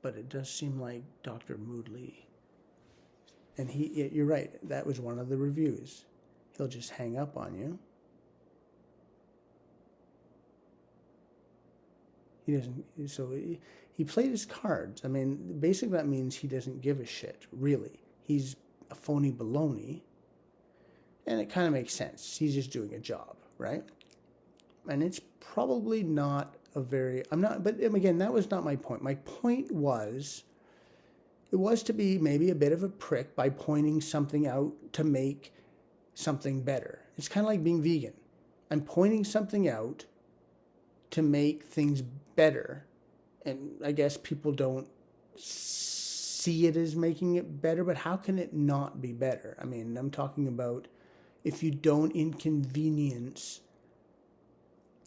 But it does seem like Dr. Moodley, and you're right, that was one of the reviews. He'll just hang up on you. He doesn't, so he played his cards. I mean, basically that means he doesn't give a shit, really. He's a phony baloney. And it kind of makes sense. He's just doing a job, right? And it's probably not a very, but again, that was not my point. My point was, it was to be maybe a bit of a prick by pointing something out to make something better. It's kind of like being vegan. I'm pointing something out to make things better. And I guess people don't see it as making it better, but how can it not be better? I mean, I'm talking about if you don't inconvenience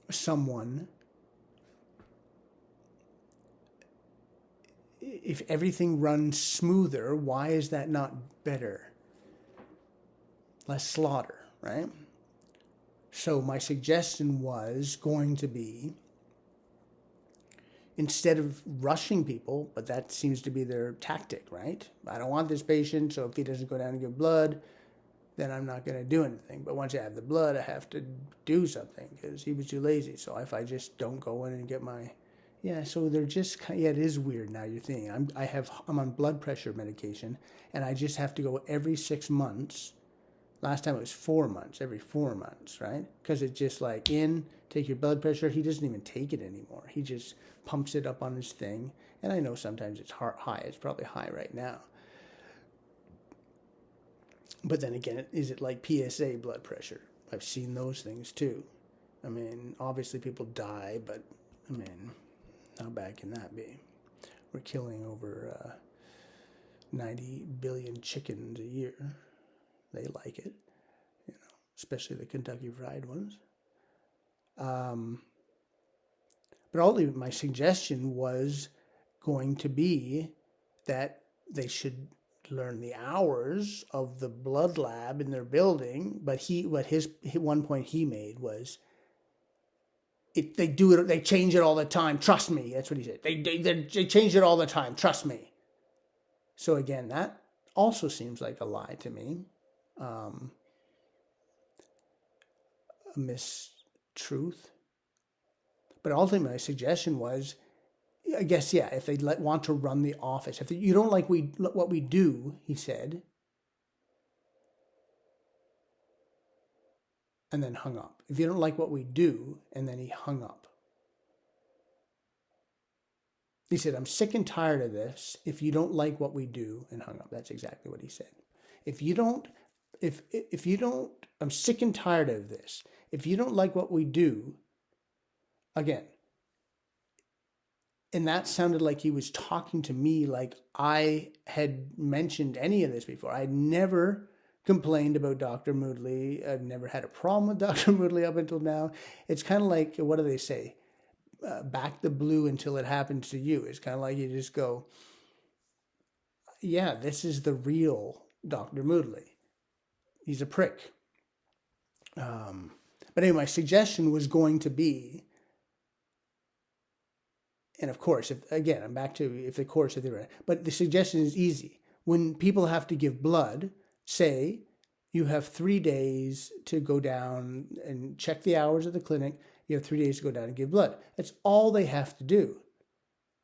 someone, if everything runs smoother, why is that not better? Less slaughter, right? So my suggestion was going to be, instead of rushing people, but that seems to be their tactic, right? I don't want this patient, so if he doesn't go down and give blood, then I'm not going to do anything. But once I have the blood, I have to do something because he was too lazy. So if I just don't go in and get my... Yeah, so they're just... Yeah, it is weird now you're thinking. I'm on blood pressure medication, and I just have to go every 6 months. Last time it was 4 months, every 4 months, right? Because it's just like, take your blood pressure. He doesn't even take it anymore. He just pumps it up on his thing. And I know sometimes it's high. It's probably high right now. But then again, is it like PSA blood pressure? I've seen those things too. I mean, obviously people die, but I mean, how bad can that be? We're killing over 90 billion chickens a year. They like it, you know, especially the Kentucky Fried ones. But ultimately, my suggestion was going to be that they should learn the hours of the blood lab in their building. But his one point he made was, they change it all the time. Trust me. That's what he said. They change it all the time. Trust me. So again, that also seems like a lie to me. A mistruth. But ultimately, my suggestion was, I guess, yeah, if they want to run the office, if you don't like what we do, he said, and then hung up. If you don't like what we do, and then he hung up. He said, I'm sick and tired of this. If you don't like what we do, and hung up. That's exactly what he said. If you don't, I'm sick and tired of this. If you don't like what we do, again, and that sounded like he was talking to me like I had mentioned any of this before. I'd never complained about Dr. Moodley. I've never had a problem with Dr. Moodley up until now. It's kind of like, what do they say? Back the blue until it happens to you. It's kind of like you just go, yeah, this is the real Dr. Moodley. He's a prick. But anyway, my suggestion was going to be, and of course, if the suggestion is easy. When people have to give blood, say you have 3 days to go down and check the hours of the clinic. You have 3 days to go down and give blood. That's all they have to do.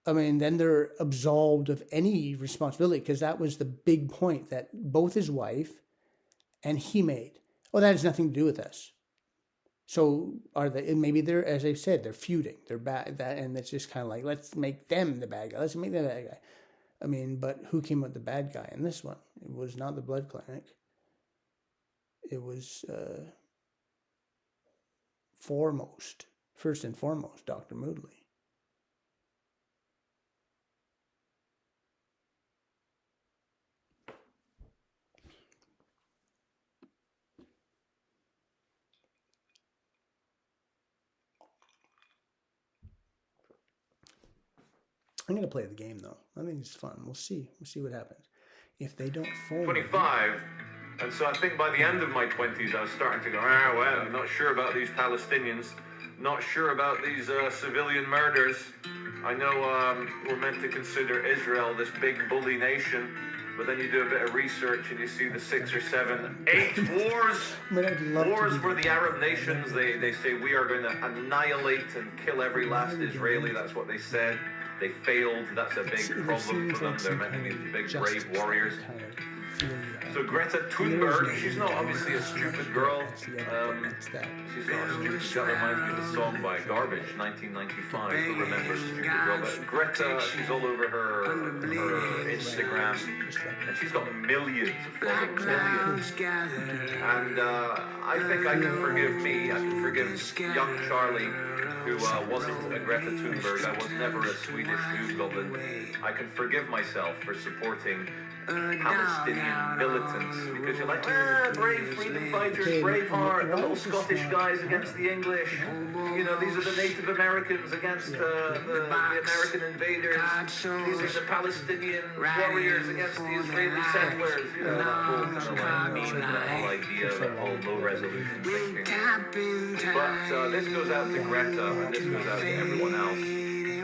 I mean, then they're absolved of any responsibility, because that was the big point that both his wife and he made. Oh, that has nothing to do with us. So are they? And maybe they're, as I said, they're feuding. They're bad. And it's just kind of like, let's make them the bad guy. Let's make them the bad guy. I mean, but who came with the bad guy in this one? It was not the blood clinic. It was first and foremost, Dr. Moodley. I'm going to play the game, though. I think it's fun. We'll see. We'll see what happens. If they don't phone 25, and so I think by the end of my 20s, I was starting to go, well, I'm not sure about these Palestinians, not sure about these civilian murders. I know we're meant to consider Israel this big bully nation, but then you do a bit of research and you see the 6 or 7, 8 wars where the Arab nations, they say we are going to annihilate and kill every last Israeli. That's what they said. They failed. That's a big problem for them. They're meant to be big, brave warriors. So Greta Thunberg, she's not obviously a stupid girl. She's not a stupid girl. That reminds me of a song by Garbage, 1995. Who remembers Stupid Girl? But Greta, she's all over her Instagram, and she's got millions of followers, millions. And I think I can forgive me. I can forgive young Charlie, who wasn't a Greta Thunberg. I was never a Swedish news goblin. I can forgive myself for supporting Palestinian militants, because you're like, brave freedom fighters, Braveheart, the little Scottish guys against the English. You know, these are the Native Americans against the American invaders. These are the Palestinian warriors against the Israeli settlers. You know, that whole kind of like meme, that whole idea, that whole low resolution thinking. But this goes out to Greta, and this goes out to everyone else.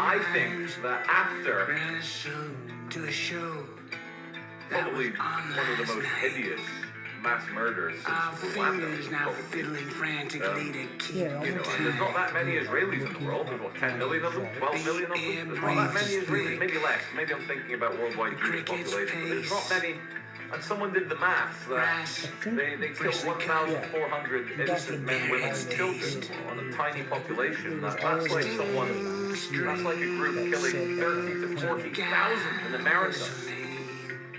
I think that after probably one of the most hideous mass murders since Rwanda, probably. You know, and there's not that many Israelis in the world. There's what, 10 million of them, 12 million of them. There's not that many Israelis, maybe less. Maybe I'm thinking about worldwide Jewish population, but there's not many. And someone did the math that they killed 1,400 innocent men, women, and children on a tiny population. That's like someone. That's like a group killing 30 to 40,000 in America.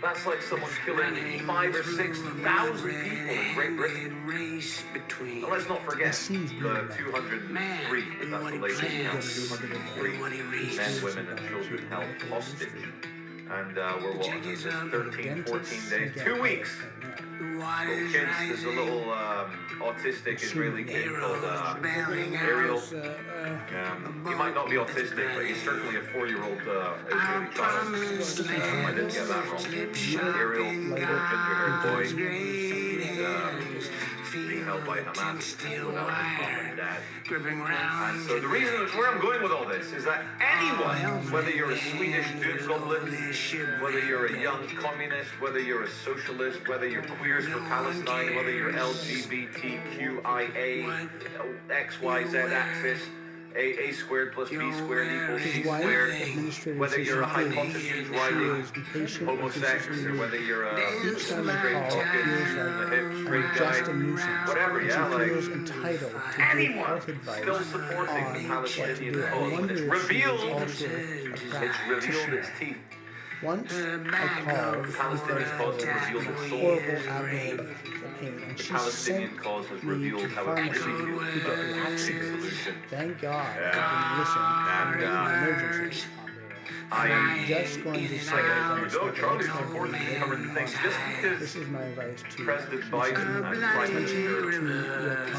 That's like someone killing 5,000 or 6,000 people in Great Britain. And let's not forget the 203, that's the latest count, 203 men, women, and children held hostage. And we're what, this 13, 14 days, 2 weeks. Little kids, there's a little autistic Israeli kid called Ariel. He might not be autistic, but he's certainly a 4-year-old Israeli child. I didn't get that wrong. Ariel, ginger-haired boy, being held by Hamas without his mom and dad. And so the reason where I'm going with all this is that anyone, whether you're a Swedish dude goblin, whether you're a young communist, whether you're a socialist, whether you're queers for Palestine, whether you're LGBTQIA, XYZ axis, A squared plus B squared equals C squared. Whether you're a hypothesis writing homosex, or whether you're a straight talking, a hip straight guy, whatever, yeah, like anyone still supporting the Palestinian cause. When it's revealed its teeth. Once I called, Palestinian cause has revealed its soul. The Palestinian cause has revealed how it really feels. Solution. Thank God. I can listen. Emergency. I am just going to say, Charlie's supporting the current thing just because this is my advice to President Biden and Prime Minister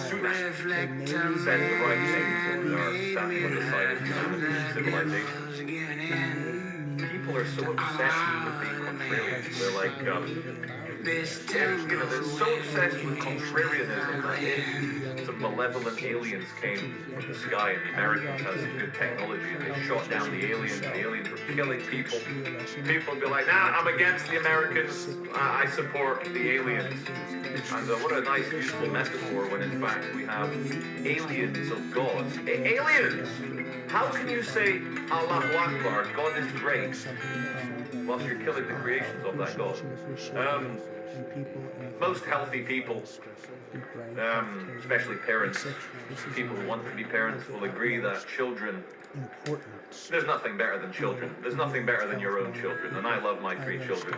Sunak said the right things and are standing on the side of humanity civilization. People are so obsessed with being contrarian. They're like, they're so obsessed with contrarianism that if some malevolent aliens came from the sky and the Americans had some good technology and they shot down the aliens were killing people, people would be like, nah, I'm against the Americans, I support the aliens. And what a nice, useful metaphor when in fact we have aliens of God. Aliens! How can you say, Allahu Akbar, God is great, whilst you're killing the creations of that God? Most healthy people, especially parents, people who want to be parents, will agree that children, there's nothing better than children. There's nothing better than your own children. And I love my 3 children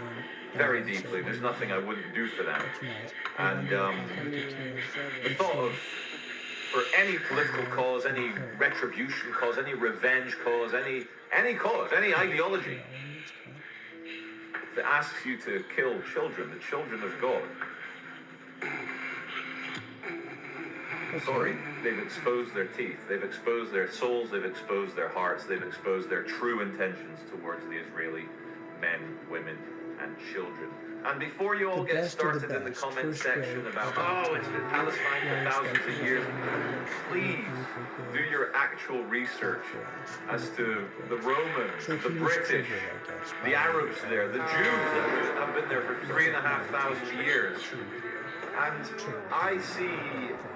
very deeply. There's nothing I wouldn't do for them. And the thought of, for any political cause, any retribution cause, any revenge cause, any cause, any ideology that asks you to kill children, the children of God. Sorry, they've exposed their teeth, they've exposed their souls, they've exposed their hearts, they've exposed their true intentions towards the Israeli men, women, and children. And before you all get started in the comment section about, oh, it's been Palestine for thousands of years, please do your actual research as to the Romans, the British, the Arabs there, the Jews that have been there for 3,500 years. And I see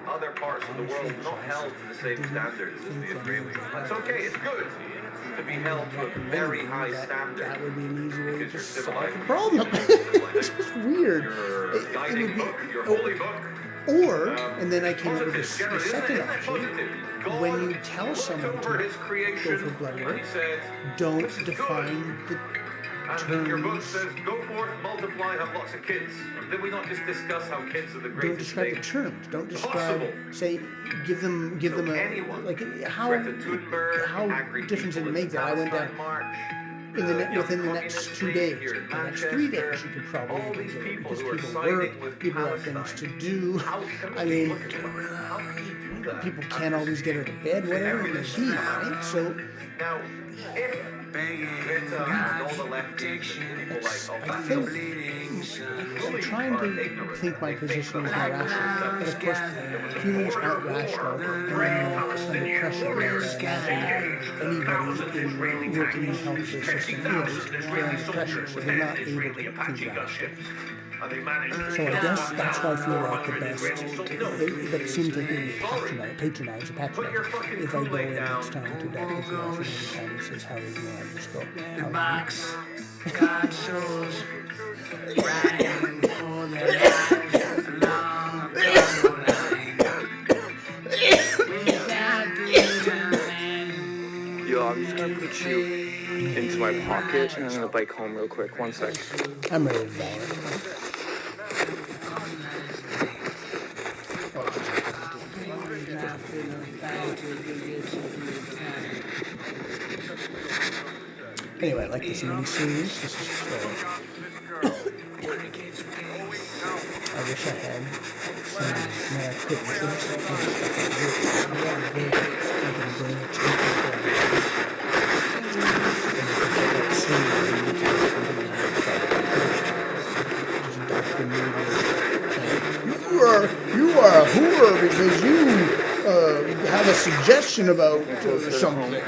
other parts of the world not held to the same standards as the Israelis. That's okay, it's good to be held to a very high standard. That would be an easy way to Because solve you're the civilized. problem. It's just weird. Your It guiding would be, book, your holy book. or, and then I came up with Positive, the generally, second isn't it option. positive? God When you tell looked someone over to his creation, go for blood and work, he said, don't "This is define the And then your book terms. says, go forth, multiply, have lots of kids. Did we not just discuss how kids are the Don't greatest describe the thing? terms. Don't describe. Possible. Say, give them a Anyone, like how Greta Thunberg, angry difference did it people make at the that I went down Palestine March, within the young next communist 2 league days, here in the next 3 days Manchester, you could probably all these do it people because who are people siding work, with people have things to Palestine. do. How I can we mean, look at them? How can you do that? people can't always get out of bed, whatever it may be, right? So Now, if Greta and all the lefties and people like, oh, I that's think so I'm trying to think my position is not rational, but of course humans aren't rational, and when you're under pressure, like anybody in working in healthcare system is, they're under pressure, so they're not able to think rationally. So I guess that's why I feel like the best, but it seems like it would be patronize if I go in next time to Dr. Josh and every time he says, how are you doing, I just go, Box, God shows, riding for their lives along the line. Yo, I'm just gonna put you into my pocket and I'm gonna bike home real quick. 1 sec. I'm ready to die. Anyway, I like this mini-series. This is I wish I had some more equipment. You are a whore because you have a suggestion about something.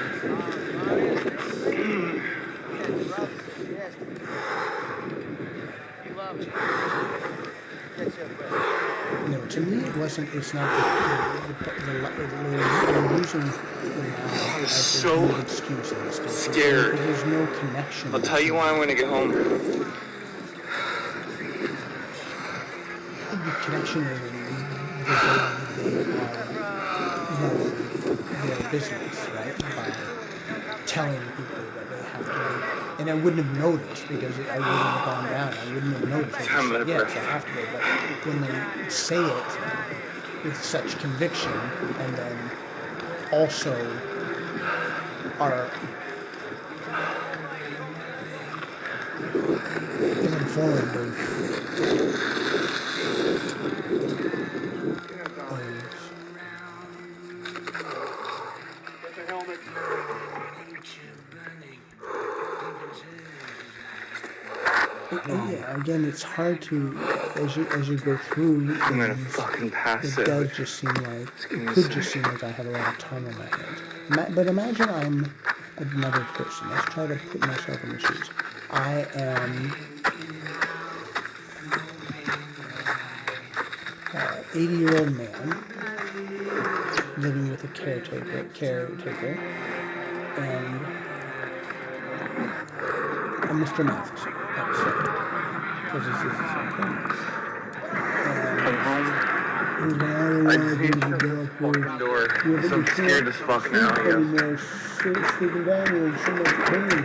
No, to me it wasn't. It's not they're using the lie as so a good excuse in this case. scared. Because there's no connection. I'll tell you why I'm gonna get home. The connection is their business, right? By telling people that they have to wait. And I wouldn't have noticed because I wouldn't have gone down. I wouldn't have noticed. I'm gonna Yes, pray. I have to wait. But when they say it with such conviction and then also are ill-informed of yeah, again, it's hard to as you go through. I'm gonna things, fucking pass it it. does just seem like give me a it could sec. just seem like I have a lot of time on my hands. But imagine I'm another person. Let's try to put myself in the shoes. I am 80-year-old man living with a caretaker, and I'm Mr. Matheson. Let's say, because this is the same thing. Come home. I I just need to shut this fucking door. I'm scared as fuck now, yeah. Sleeping down here in so much pain.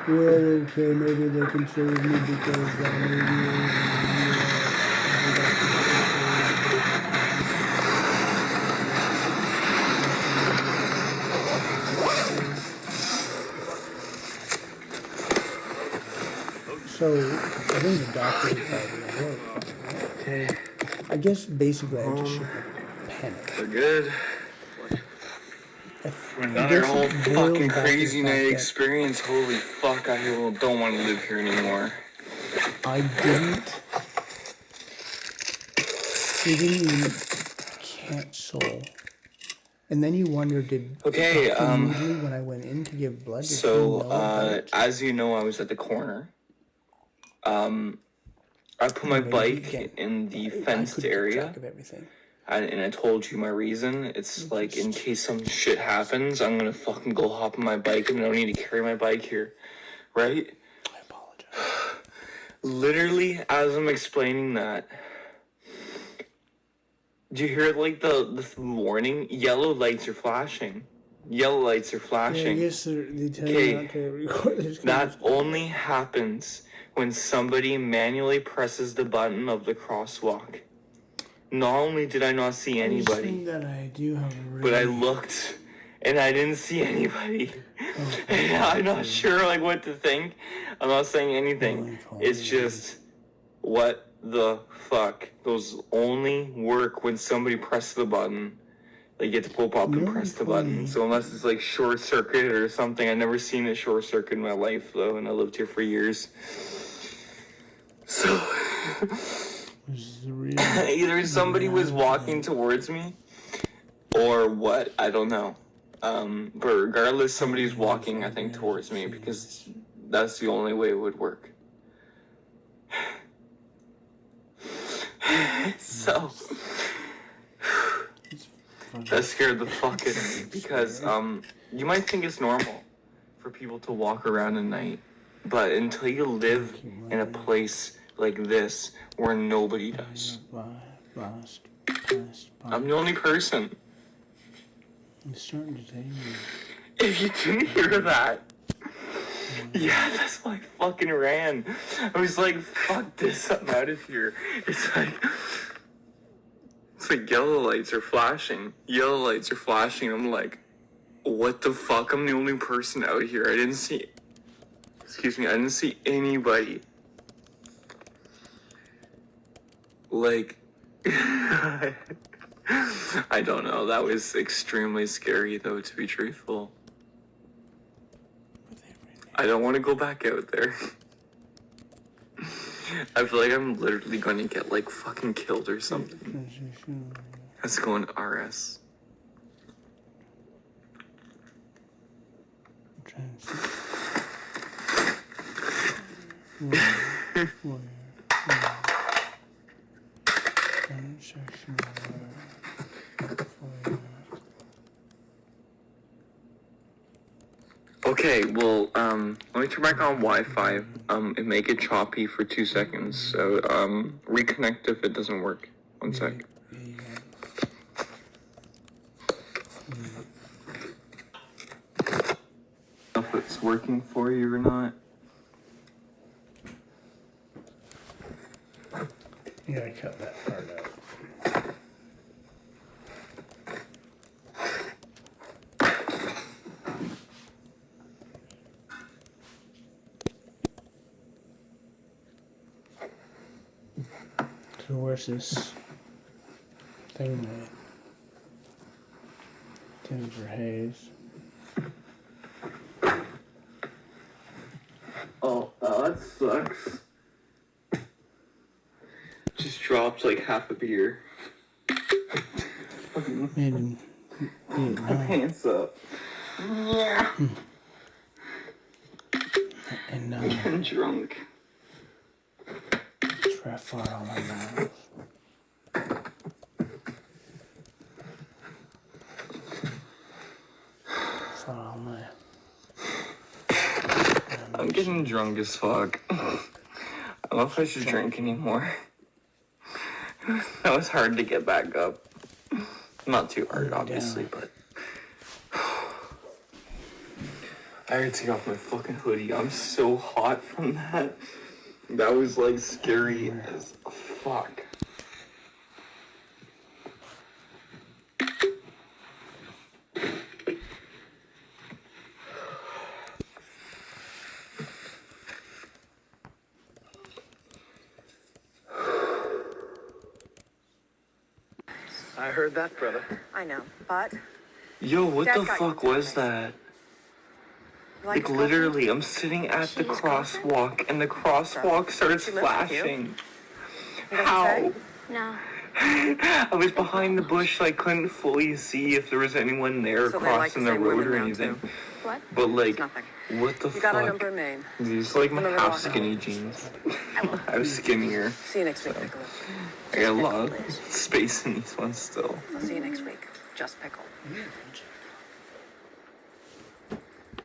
Well, okay, maybe they can save me because So, I think the doctor would probably work. Okay, I guess basically I just shouldn't panic. we're good. Another guess whole it boils fucking back to crazy the fact night that experience. Holy fuck, I don't want to live here anymore. I didn't even cancel. And then you wonder, did Okay, Dr. Moodley, when I went in to give blood, did he So, know about it? as you know, I was at the corner. I put my Maybe bike again, in the I fenced couldn't keep area, track of everything. and I told you my reason. It's like, in case some shit happens, I'm gonna fucking go hop on my bike and I don't need to carry my bike here, right? I apologize. Literally, as I'm explaining that, do you hear like the warning? Yellow lights are flashing. Yellow lights are Yeah, I flashing. guess they tell you not to record this. That only happens when somebody manually presses the button of the crosswalk. Not only did I not see anybody, that I do have a really... but I looked and I didn't see anybody. And I'm not sure like what to think. I'm not saying anything. It's just, what the fuck? Those only work when somebody presses the button. Like, you get to pop up and press the button. So unless it's like short circuit or something, I've never seen a short circuit in my life though, and I lived here for years. So either somebody was walking towards me, or what? I don't know. But regardless, somebody's walking, I think, towards me, because that's the only way it would work. So that scared the fuck out of me, because you might think it's normal for people to walk around at night, but until you live in a place like this where nobody does. I'm the only person. I'm starting to take me. If you didn't hear that, yeah, that's why I fucking ran. I was like, fuck this, I'm out of here. It's like yellow lights are flashing. Yellow lights are flashing. I'm like, what the fuck? I'm the only person out here. I didn't see anybody. Like, I don't know. That was extremely scary, though, to be truthful. I don't want to go back out there. I feel like I'm literally going to get, like, fucking killed or something. Let's go into RS. Okay, well, let me turn back on Wi-Fi, and make it choppy for 2 seconds, so, reconnect if it doesn't work. 1 sec. If it's working for you or not. Yeah, I cut that part out. So where's this thing at? Denver Hayes. Oh, that sucks. Just dropped like half a beer. Man, My pants up. and I'm drunk. try far on my mouth. Far on my... I'm getting drunk as fuck. I don't know if I should drink anymore. That was hard to get back up. Not too hard, obviously, but... I had to take off my fucking hoodie. I'm so hot from that. That was, like, scary as fuck. I heard that, brother. I know, but... Yo, what Dad the got fuck you was something. that? You Like, coffee? literally, I'm sitting at the Cheese crosswalk, and the crosswalk starts She lives with you? flashing. He doesn't How? say? No. I was behind the bush, so I couldn't fully see if there was anyone there So they like crossing the the same road women or now, anything. too. What? But like, Nothing. what the You got our fuck? number in Maine. These like my Remember half walking. skinny jeans. I was skinnier. See you next week, Pickle. I got a lot of space in these ones still. I'll see you next week. Just Pickle.